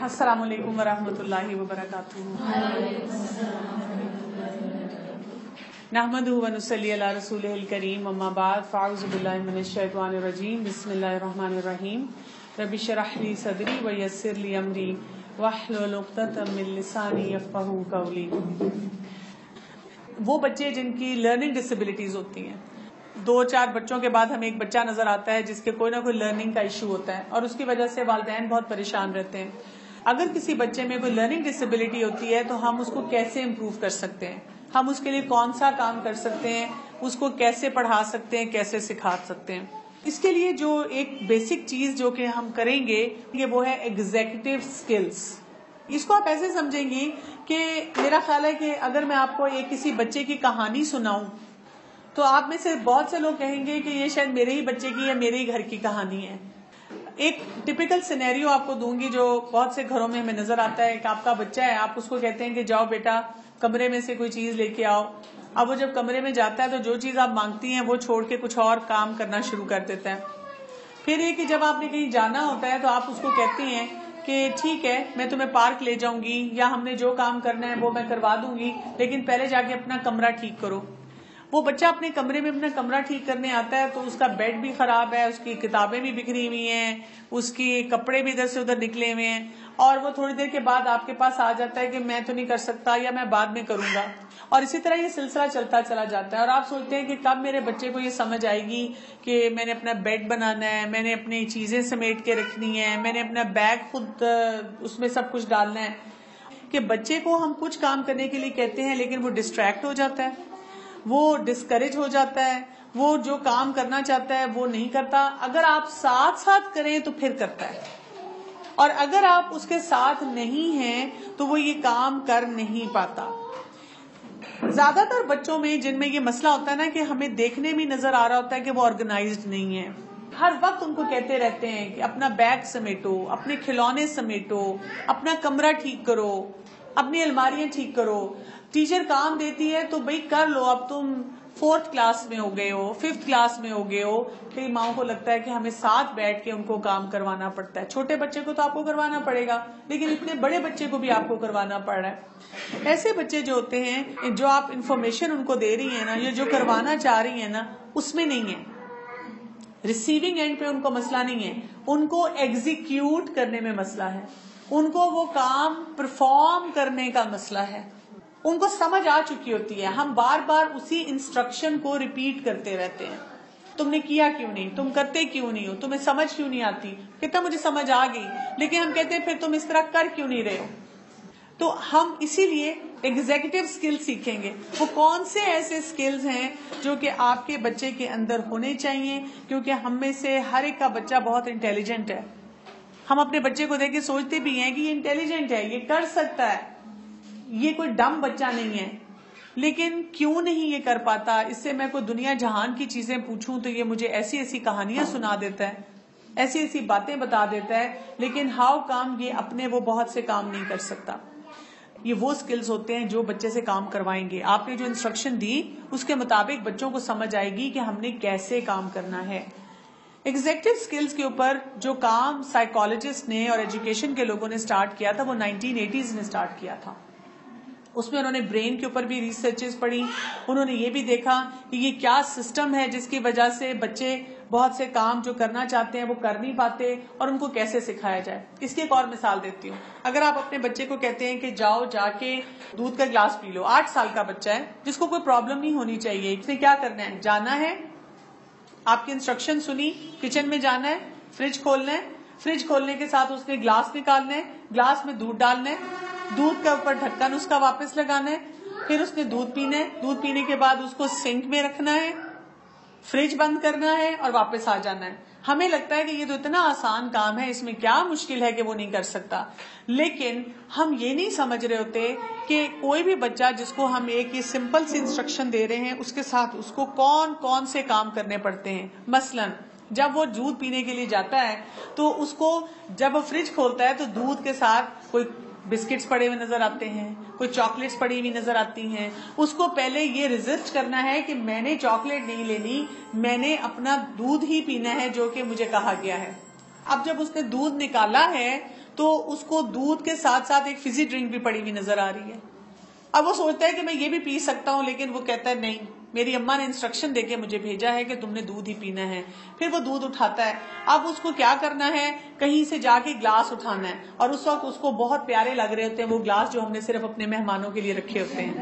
السلام علیکم ورحمۃ اللہ وبرکاتہ. نحمدہ ونصلی علی رسولہ الکریم، اما بعد، فاعوذ باللہ من الشیطان الرجیم، بسم اللہ الرحمن الرحیم. رب اشرح لی صدری ویسر لی امری واحلل عقدۃ من لسانی یفقہوا قولی. وہ بچے جن کی لرننگ ڈسیبلٹیز ہوتی ہیں، 2-4 بچوں کے بعد ہمیں ایک بچہ نظر آتا ہے جس کے کوئی نہ کوئی لرننگ کا ایشو ہوتا ہے اور اس کی وجہ سے والدین بہت پریشان رہتے ہیں. اگر کسی بچے میں کوئی لرننگ ڈسیبلٹی ہوتی ہے تو ہم اس کو کیسے امپروو کر سکتے ہیں، ہم اس کے لیے کون سا کام کر سکتے ہیں، اس کو کیسے پڑھا سکتے ہیں، کیسے سکھا سکتے ہیں. اس کے لیے جو ایک بیسک چیز جو کہ ہم کریں گے وہ ہے ایگزیکٹو اسکلز. اس کو آپ ایسے سمجھیں گی کہ میرا خیال ہے کہ اگر میں آپ کو ایک کسی بچے کی کہانی سناؤں تو آپ میں سے بہت سے لوگ کہیں گے کہ یہ شاید میرے ہی بچے کی یا میرے ہی گھر کی کہانی ہے. ایک ٹپیکل سینیریو آپ کو دوں گی جو بہت سے گھروں میں ہمیں نظر آتا ہے کہ آپ کا بچہ ہے، آپ اس کو کہتے ہیں کہ جاؤ بیٹا کمرے میں سے کوئی چیز لے کے آؤ. اب وہ جب کمرے میں جاتا ہے تو جو چیز آپ مانگتی ہیں وہ چھوڑ کے کچھ اور کام کرنا شروع کر دیتا ہے. پھر یہ کہ جب آپ نے کہیں جانا ہوتا ہے تو آپ اس کو کہتی ہیں کہ ٹھیک ہے میں تمہیں پارک لے جاؤں گی یا ہم نے جو کام کرنا ہے وہ میں کروا دوں گی، لیکن پہلے جا کے اپنا کمرہ ٹھیک کرو. وہ بچہ اپنے کمرے میں اپنا کمرہ ٹھیک کرنے آتا ہے تو اس کا بیڈ بھی خراب ہے، اس کی کتابیں بھی بکھری ہوئی ہیں، اس کی کپڑے بھی ادھر سے ادھر نکلے ہوئے ہیں، اور وہ تھوڑی دیر کے بعد آپ کے پاس آ جاتا ہے کہ میں تو نہیں کر سکتا یا میں بعد میں کروں گا. اور اسی طرح یہ سلسلہ چلتا چلا جاتا ہے اور آپ سوچتے ہیں کہ کب میرے بچے کو یہ سمجھ آئے گی کہ میں نے اپنا بیڈ بنانا ہے، میں نے اپنی چیزیں سمیٹ کے رکھنی ہے، میں نے اپنا بیگ خود اس میں سب کچھ ڈالنا ہے. کہ بچے کو ہم کچھ کام کرنے کے لیے کہتے ہیں لیکن وہ ڈسٹریکٹ ہو جاتا ہے، وہ ڈسکریج ہو جاتا ہے، وہ جو کام کرنا چاہتا ہے وہ نہیں کرتا. اگر آپ ساتھ ساتھ کریں تو پھر کرتا ہے، اور اگر آپ اس کے ساتھ نہیں ہیں تو وہ یہ کام کر نہیں پاتا. زیادہ تر بچوں میں جن میں یہ مسئلہ ہوتا ہے نا کہ ہمیں دیکھنے میں نظر آ رہا ہوتا ہے کہ وہ آرگنائزڈ نہیں ہے، ہر وقت ان کو کہتے رہتے ہیں کہ اپنا بیگ سمیٹو، اپنے کھلونے سمیٹو، اپنا کمرہ ٹھیک کرو، اپنی الماریاں ٹھیک کرو. ٹیچر کام دیتی ہے تو بھئی کر لو، اب تم 4th کلاس میں ہو گئے ہو، 5th کلاس میں ہو گئے ہو. کئی ماؤں کو لگتا ہے کہ ہمیں ساتھ بیٹھ کے ان کو کام کروانا پڑتا ہے. چھوٹے بچے کو تو آپ کو کروانا پڑے گا لیکن اتنے بڑے بچے کو بھی آپ کو کروانا پڑ رہا ہے. ایسے بچے جو ہوتے ہیں، جو آپ انفارمیشن ان کو دے رہی ہیں نا، یا جو کروانا چاہ رہی ہیں نا، اس میں نہیں ہے. ریسیونگ اینڈ پہ ان کو مسئلہ نہیں ہے، ان کو ایگزیکیوٹ کرنے میں مسئلہ ہے، ان کو وہ کام پرفارم کرنے کا مسئلہ ہے. ان کو سمجھ آ چکی ہوتی ہے، ہم بار بار اسی انسٹرکشن کو ریپیٹ کرتے رہتے ہیں. تم نے کیا کیوں نہیں، تم کرتے کیوں نہیں ہو، تمہیں سمجھ کیوں نہیں آتی. کہتا مجھے سمجھ آ گئی، لیکن ہم کہتے ہیں پھر تم اس طرح کر کیوں نہیں رہے ہو. تو ہم اسی لیے ایگزیکٹو اسکل سیکھیں گے. وہ کون سے ایسے اسکلز ہیں جو کہ آپ کے بچے کے اندر ہونے چاہیے، کیونکہ ہم میں سے ہر ایک کا بچہ بہت انٹیلیجنٹ ہے. ہم اپنے بچے کو دیکھ کے سوچتے بھی ہیں کہ یہ انٹیلیجنٹ ہے، یہ کر سکتا ہے، یہ کوئی ڈم بچہ نہیں ہے. لیکن کیوں نہیں یہ کر پاتا، اس سے میں کوئی دنیا جہان کی چیزیں پوچھوں تو یہ مجھے ایسی ایسی کہانیاں سنا دیتا ہے، ایسی ایسی باتیں بتا دیتا ہے، لیکن ہاؤ کام یہ اپنے وہ بہت سے کام نہیں کر سکتا. یہ وہ سکلز ہوتے ہیں جو بچے سے کام کروائیں گے. آپ نے جو انسٹرکشن دی اس کے مطابق بچوں کو سمجھ آئے گی کہ ہم نے کیسے کام کرنا ہے. ایگزیکٹو سکلز کے اوپر جو کام سائیکالوجسٹ نے اور ایجوکیشن کے لوگوں نے سٹارٹ کیا تھا وہ 1980s نے سٹارٹ کیا تھا. اس میں انہوں نے برین کے اوپر بھی ریسرچز پڑھی. انہوں نے یہ بھی دیکھا کہ یہ کیا سسٹم ہے جس کی وجہ سے بچے بہت سے کام جو کرنا چاہتے ہیں وہ کر نہیں پاتے اور ان کو کیسے سکھایا جائے. اس کی ایک اور مثال دیتی ہوں. اگر آپ اپنے بچے کو کہتے ہیں کہ جاؤ جا کے دودھ کا گلاس پی لو، 8 سال کا بچہ ہے جس کو کوئی پرابلم نہیں ہونی چاہیے، اس نے کیا کرنا ہے، جانا ہے، آپ کی انسٹرکشن سنی، کچن میں جانا ہے، فریج کھولنا ہے، فریج کھولنے کے ساتھ اس نے گلاس نکالنا ہے، گلاس میں دودھ ڈالنا ہے، دودھ کے اوپر ڈھکن اس کا واپس لگانا ہے، پھر اس نے دودھ پینا ہے، دودھ پینے کے بعد اس کو سنک میں رکھنا ہے، فریج بند کرنا ہے اور واپس آ جانا ہے. ہمیں لگتا ہے کہ یہ تو اتنا آسان کام ہے، اس میں کیا مشکل ہے کہ وہ نہیں کر سکتا. لیکن ہم یہ نہیں سمجھ رہے ہوتے کہ کوئی بھی بچہ جس کو ہم ایک یہ سمپل سی انسٹرکشن دے رہے ہیں اس کے ساتھ اس کو کون کون سے کام کرنے پڑتے ہیں. مثلاً جب وہ دودھ پینے کے لیے جاتا ہے تو اس کو جب وہ فریج کھولتا ہے تو دودھ کے ساتھ کوئی بسکٹس پڑے ہوئے نظر آتے ہیں، کوئی چاکلیٹس پڑی ہوئی نظر آتی ہیں. اس کو پہلے یہ ریزسٹ کرنا ہے کہ میں نے چاکلیٹ نہیں لینی، میں نے اپنا دودھ ہی پینا ہے جو کہ مجھے کہا گیا ہے. اب جب اس نے دودھ نکالا ہے تو اس کو دودھ کے ساتھ ساتھ ایک فزی ڈرنک بھی پڑی ہوئی نظر آ رہی ہے. اب وہ سوچتا ہے کہ میں یہ بھی پی سکتا ہوں, لیکن وہ کہتا ہے نہیں, میری اماں نے انسٹرکشن دے کے مجھے بھیجا ہے کہ تم نے دودھ ہی پینا ہے. پھر وہ دودھ اٹھاتا ہے. اب اس کو کیا کرنا ہے, کہیں سے جا کے گلاس اٹھانا ہے, اور اس وقت اس کو بہت پیارے لگ رہے ہوتے ہیں وہ گلاس جو ہم نے صرف اپنے مہمانوں کے لیے رکھے ہوتے ہیں,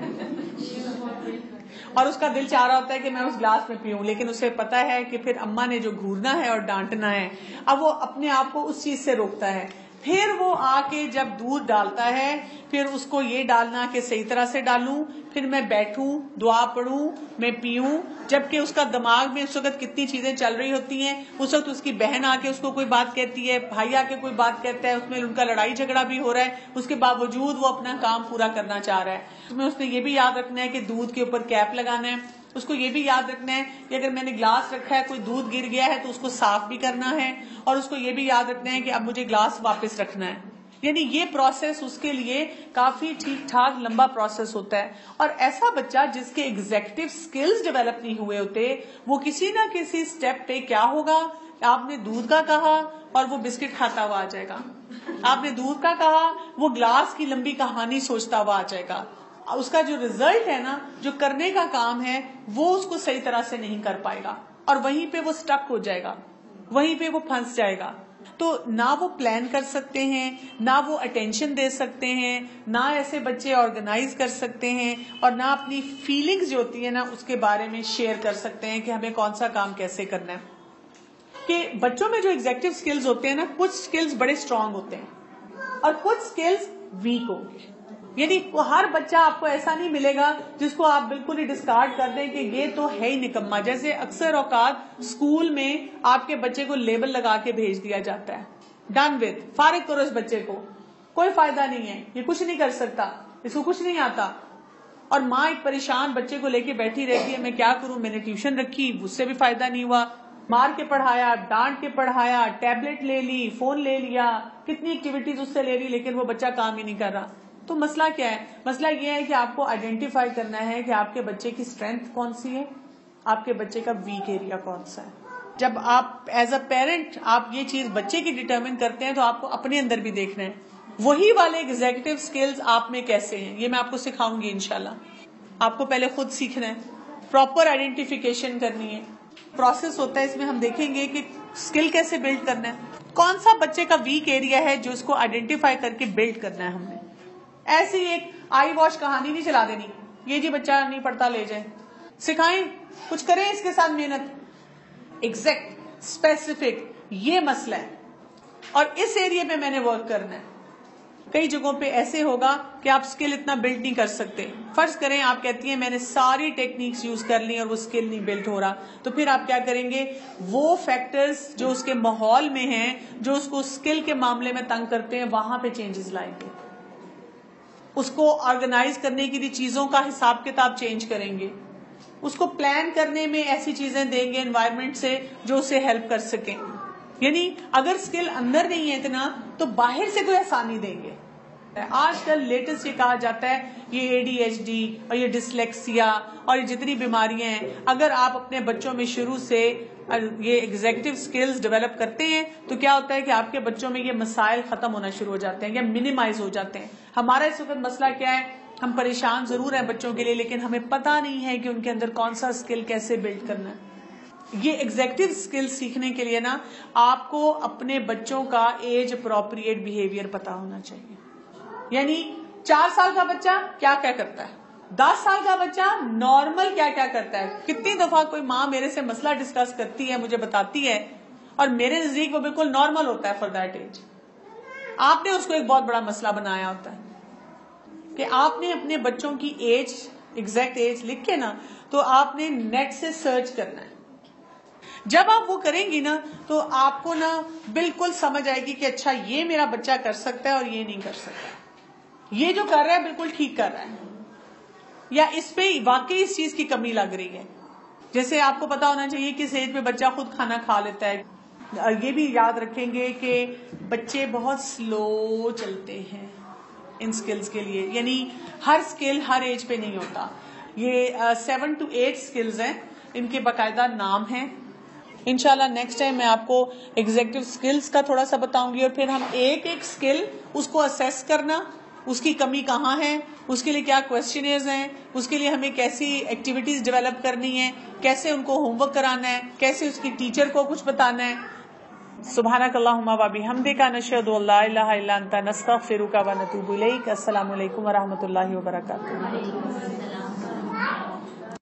اور اس کا دل چاہ رہا ہوتا ہے کہ میں اس گلاس میں پیوں, لیکن اسے پتا ہے کہ پھر اماں نے جو گھورنا ہے اور ڈانٹنا ہے. اب وہ اپنے آپ کو اس چیز سے روکتا ہے. پھر وہ آ کے جب دودھ ڈالتا ہے, پھر اس کو یہ ڈالنا کہ صحیح طرح سے ڈالوں, پھر میں بیٹھوں, دعا پڑھوں, میں پیوں, جبکہ اس کا دماغ میں اس وقت کتنی چیزیں چل رہی ہوتی ہیں. اس وقت اس کی بہن آ کے اس کو کوئی بات کہتی ہے, بھائی آ کے کوئی بات کہتا ہے, اس میں ان کا لڑائی جھگڑا بھی ہو رہا ہے, اس کے باوجود وہ اپنا کام پورا کرنا چاہ رہا ہے. اس میں اس نے یہ بھی یاد رکھنا ہے کہ دودھ کے اوپر کیپ لگانا ہے. اس کو یہ بھی یاد رکھنا ہے کہ اگر میں نے گلاس رکھا ہے, کوئی دودھ گر گیا ہے تو اس کو صاف بھی کرنا ہے, اور اس کو یہ بھی یاد رکھنا ہے کہ اب مجھے گلاس واپس رکھنا ہے. یعنی یہ پروسیس اس کے لیے کافی ٹھیک ٹھاک لمبا پروسیس ہوتا ہے. اور ایسا بچہ جس کے ایگزیکٹو سکلز ڈیولپ نہیں ہوئے ہوتے, وہ کسی نہ کسی سٹیپ پہ کیا ہوگا, آپ نے دودھ کا کہا اور وہ بسکٹ کھاتا ہوا آ جائے گا, آپ نے دودھ کا کہا وہ گلاس کی لمبی کہانی سوچتا ہوا آ جائے گا. اس کا جو ریزلٹ ہے نا, جو کرنے کا کام ہے, وہ اس کو صحیح طرح سے نہیں کر پائے گا, اور وہیں پہ وہ سٹک ہو جائے گا, وہیں پہ وہ پھنس جائے گا. تو نہ وہ پلان کر سکتے ہیں, نہ وہ اٹینشن دے سکتے ہیں, نہ ایسے بچے آرگنائز کر سکتے ہیں, اور نہ اپنی فیلنگز جو ہوتی ہے نا اس کے بارے میں شیئر کر سکتے ہیں کہ ہمیں کون سا کام کیسے کرنا ہے. کہ بچوں میں جو ایگزیکٹو سکلز ہوتے ہیں نا, کچھ سکلز بڑے اسٹرانگ ہوتے ہیں اور کچھ سکلز ویک ہوں گے. یعنی ہر بچہ آپ کو ایسا نہیں ملے گا جس کو آپ بالکل ہی ڈسکارڈ کر دیں کہ یہ تو ہے ہی نکما. جیسے اکثر اوقات اسکول میں آپ کے بچے کو لیبل لگا کے بھیج دیا جاتا ہے, ڈن وتھ, فارغ کرو اس بچے کو, کوئی فائدہ نہیں ہے, یہ کچھ نہیں کر سکتا, اس کو کچھ نہیں آتا. اور ماں ایک پریشان بچے کو لے کے بیٹھی رہتی ہے, میں کیا کروں, میں نے ٹیوشن رکھی, اس سے بھی فائدہ نہیں ہوا, مار کے پڑھایا, ڈانٹ کے پڑھایا, ٹیبلٹ لے لی, فون لے لیا, کتنی ایکٹیویٹیز اس سے لے لی, لیکن وہ بچہ کام ہی نہیں کر رہا. تو مسئلہ کیا ہے؟ مسئلہ یہ ہے کہ آپ کو آئیڈینٹیفائی کرنا ہے کہ آپ کے بچے کی اسٹرینتھ کون سی ہے, آپ کے بچے کا ویک ایریا کون سا ہے. جب آپ ایز اے پیرنٹ آپ یہ چیز بچے کی ڈیٹرمن کرتے ہیں تو آپ کو اپنے اندر بھی دیکھنا ہے وہی والے ایگزیکٹو سکلز آپ میں کیسے ہیں. یہ میں آپ کو سکھاؤں گی انشاءاللہ. آپ کو پہلے خود سیکھنا ہے, پراپر آئیڈینٹیفیکیشن کرنی ہے. پروسیس ہوتا ہے, اس میں ہم دیکھیں گے کہ اسکل کیسے بلڈ کرنا ہے, کون سا بچے کا ویک ایریا ہے جو اس کو آئیڈینٹیفائی کر کے بلڈ کرنا ہے. ہم نے ایسی ایک آئی واش کہانی نہیں چلا دینی, یہ جی بچہ نہیں پڑھتا لے جائیں, سکھائیں, کچھ کریں اس کے ساتھ محنت. ایگزیکٹ, اسپیسیفک, یہ مسئلہ ہے, اور اس ایریا میں میں نے ورک کرنا ہے. کئی جگہوں پہ ایسے ہوگا کہ آپ اسکل اتنا بلڈ نہیں کر سکتے. فرض کریں آپ کہتی ہیں میں نے ساری ٹیکنیکس یوز کر لی اور وہ اسکل نہیں بلڈ ہو رہا, تو پھر آپ کیا کریں گے, وہ فیکٹرز جو اس کے ماحول میں ہیں جو اس کو اسکل کے معاملے میں تنگ کرتے ہیں وہاں پہ چینجز لائیں گے. اس کو آرگنائز کرنے کے لیے چیزوں کا حساب کتاب چینج کریں گے, اس کو پلان کرنے میں ایسی چیزیں دیں گے انوائرمنٹ سے جو اسے ہیلپ کر سکیں. یعنی اگر اسکل اندر نہیں ہے اتنا تو باہر سے کوئی آسانی دیں گے. آج کل لیٹسٹ یہ کہا جاتا ہے یہ ADHD اور یہ ڈسلیکسیا اور یہ جتنی بیماریاں ہیں, اگر آپ اپنے بچوں میں شروع سے یہ ایگزیکٹو سکلز ڈیولپ کرتے ہیں تو کیا ہوتا ہے کہ آپ کے بچوں میں یہ مسائل ختم ہونا شروع ہو جاتے ہیں یا منیمائز ہو جاتے ہیں. ہمارا اس وقت مسئلہ کیا ہے, ہم پریشان ضرور ہیں بچوں کے لیے, لیکن ہمیں پتہ نہیں ہے کہ ان کے اندر کون سا اسکل کیسے بلڈ کرنا ہے. یہ ایگزیکٹو اسکل سیکھنے کے لیے نا آپ کو اپنے بچوں کا ایج اپروپریٹ بیہیویئر پتا ہونا چاہیے. یعنی 4 سال کا بچہ کیا کیا کرتا ہے, 10 سال کا بچہ نارمل کیا کیا کرتا ہے. کتنی دفعہ کوئی ماں میرے سے مسئلہ ڈسکس کرتی ہے, مجھے بتاتی ہے, اور میرے نزدیک وہ بالکل نارمل ہوتا ہے فار دیٹ ایج. آپ نے اس کو ایک بہت بڑا مسئلہ بنایا ہوتا ہے کہ آپ نے اپنے بچوں کی ایج, ایگزیکٹ ایج لکھ کے نا, تو آپ نے نیٹ سے سرچ کرنا ہے. جب آپ وہ کریں گی نا تو آپ کو نا بالکل سمجھ آئے گی کہ اچھا یہ میرا بچہ کر سکتا ہے اور یہ نہیں کر سکتا, یہ جو کر رہا ہے بالکل ٹھیک کر رہا ہے, یا اس پہ واقعی اس چیز کی کمی لگ رہی ہے. جیسے آپ کو پتا ہونا چاہیے کس ایج پہ بچہ خود کھانا کھا لیتا ہے. یہ بھی یاد رکھیں گے کہ بچے بہت سلو چلتے ہیں ان سکلز کے لیے, یعنی ہر سکل ہر ایج پہ نہیں ہوتا. یہ 7 to 8 سکلز ہیں, ان کے باقاعدہ نام ہیں. انشاءاللہ نیکسٹ ٹائم میں آپ کو ایگزیکٹو اسکلز کا تھوڑا سا بتاؤں گی، اور پھر ہم ایک ایک اسکل اس کو اسیس کرنا، اس کی کمی کہاں ہے، اس کے لیے کیا کویسچنرز ہیں، اس کے لیے ہمیں کیسی ایکٹیویٹیز ڈیولپ کرنی ہے، کیسے ان کو ہوم ورک کرانا ہے، کیسے اس کی ٹیچر کو کچھ بتانا ہے. سبحانک اللہم و بحمدک، نشہد ان لا الہ الا انت، نستغفرک و نتوب الیک. السلام علیکم و رحمۃ اللہ وبرکاتہ.